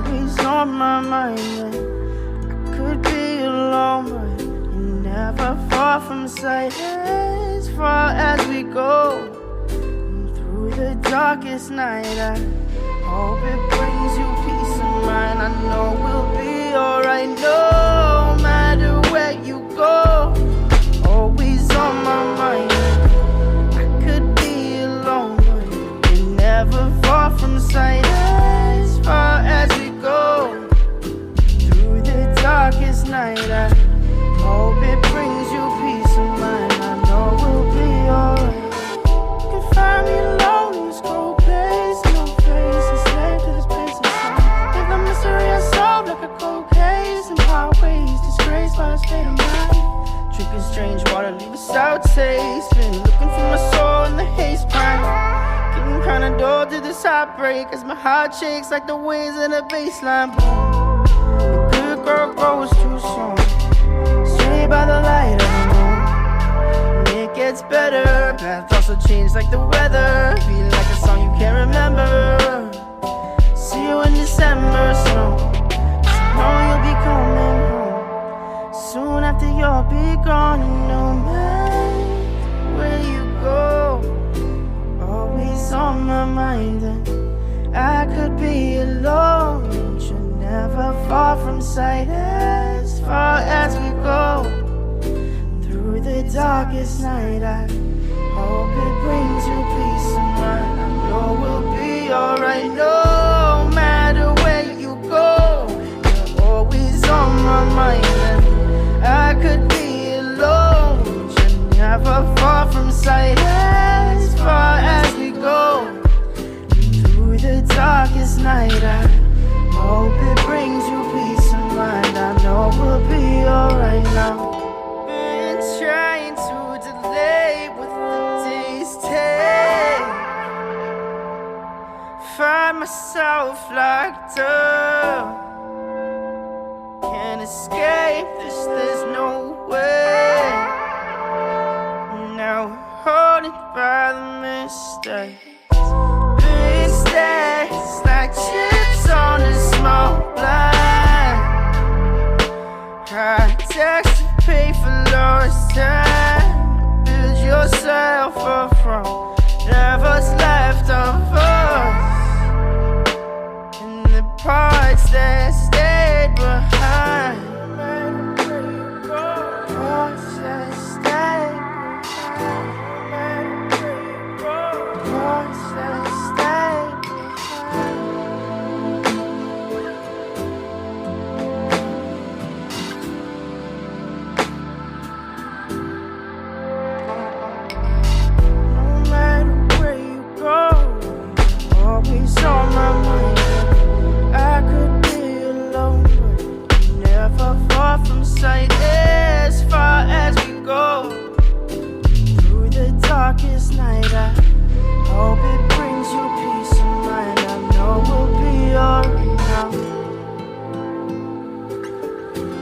always on my mind. I could be alone, but you're never far from sight. As far as we go, through the darkest night, I hope it brings you peace of mind. I know we'll be alright, no matter where you go. Always on my mind. I could be alone, but you're never far from sight. As far as we go, through the darkest night, I hope it brings you peace of mind. I know we'll be alright. You can find me alone in this cold place, no face, enslaved to this place inside. Live the mystery I solve like a cold case, and highways disgraced by a state of mind. Drinking strange water, leave a sour taste. Been looking for my soul in the haze prime. Getting kinda dull to this heartbreak as my heart shakes like the waves in a baseline. Boom. The good girl goes too soon, straight by the light of the moon. And it gets better, paths also change like the weather. Feel like a song you can't remember. See you in December, so know you'll be coming home soon after you'll be gone. And no matter where you go, always on my mind. And I could be alone, but you're never far from sight. As far as we go, through the darkest night, I hope it brings you peace of mind. I know we'll be alright, no matter where you go. You're always on my mind. And I could be alone, but you're never far from sight. As far as we go, through the darkest night, I hope it brings you peace of mind. I know we'll be alright now. Been trying to delay what the days take. Find myself locked up. Can't escape this, there's no way. Now haunted by the mistakes. Big stacks like chips on a small blind. High tax to pay for lost time. Build yourself up from whatever's left of us, and the parts that stayed behind. Parts that stayed behind. Parts that stayed no matter where you go, always on my mind. I could be alone, but you're never far from sight. As far as we go, through the darkest night, I hope it brings you peace of mind. I know we'll be alright now.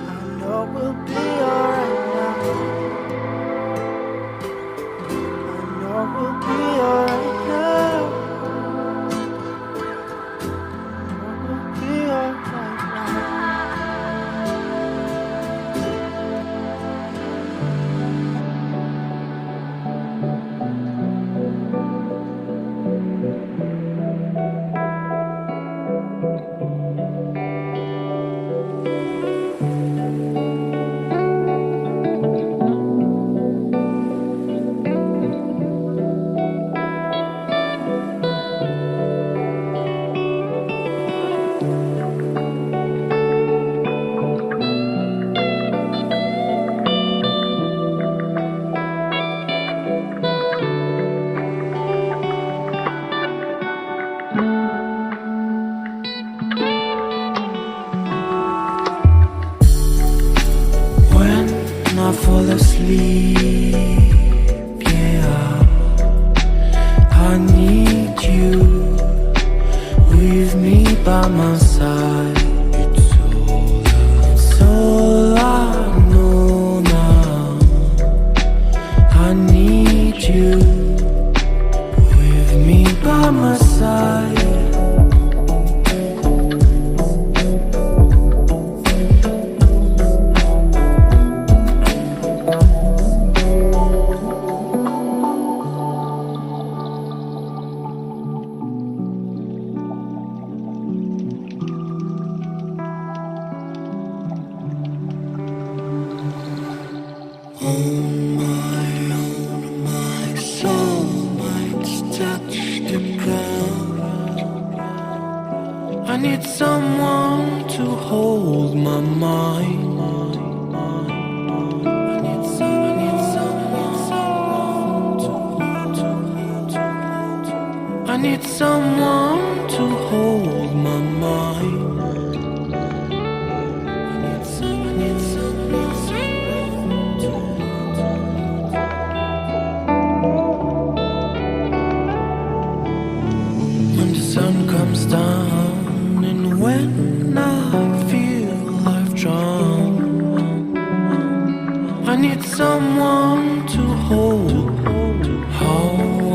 I know we'll be alright now. I know we'll be alright now. I know we'll be alright now. I fall asleep, yeah, I need you with me by my side. It's all I know now. I need you with me by my side. On my own, my soul might touch the ground. I need someone to hold my mind. I need someone to hold my mind. When the sun comes down and when I feel I've drowned, I need someone to hold how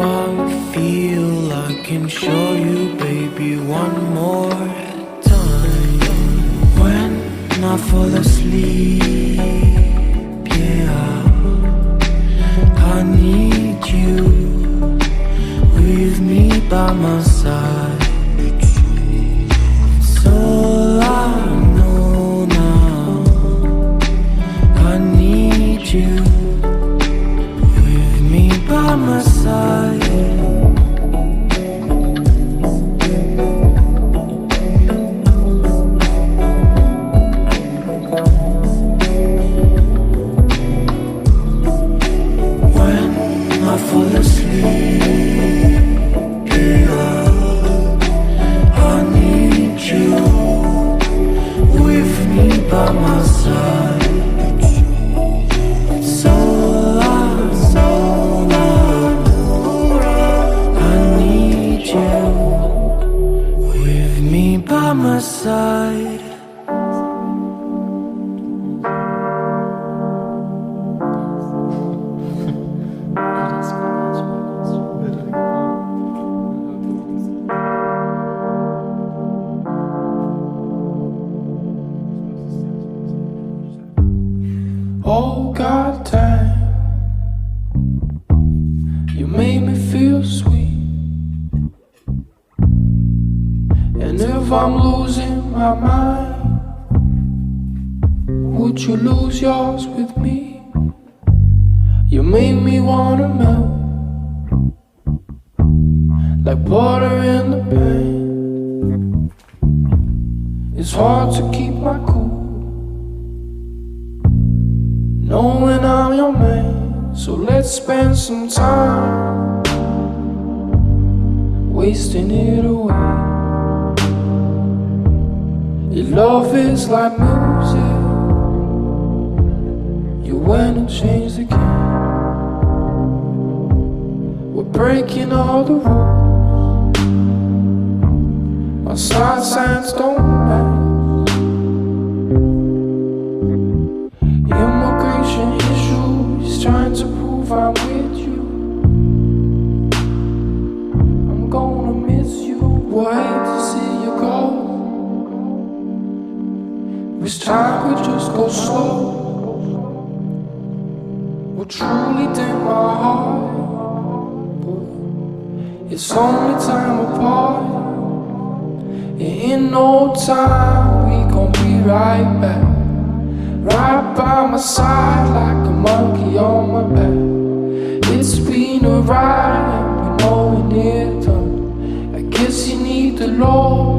I feel. I can show you, baby, one more time. When I fall asleep, yeah, I need you with me by my side. It's all I know now. I need you with me by my side. Oh goddamn, you made me feel sweet. And if I'm losing my mind, would you lose yours with me? You made me wanna melt like butter in the pan. It's hard to keep my cool knowing I'm your man. So let's spend some time wasting it away. Your love is like music. You went and changed the game. We're breaking all the rules. Our side signs don't match. Immigration issues trying to prove I'm with you. I'm gonna miss you. We'll hate to see you go. This time we just go slow. We'll truly dim my heart, but it's only time apart. And in no time we gon' be right back, right by my side like a monkey on my back. It's been a ride and we know we need it done. I guess you need the Lord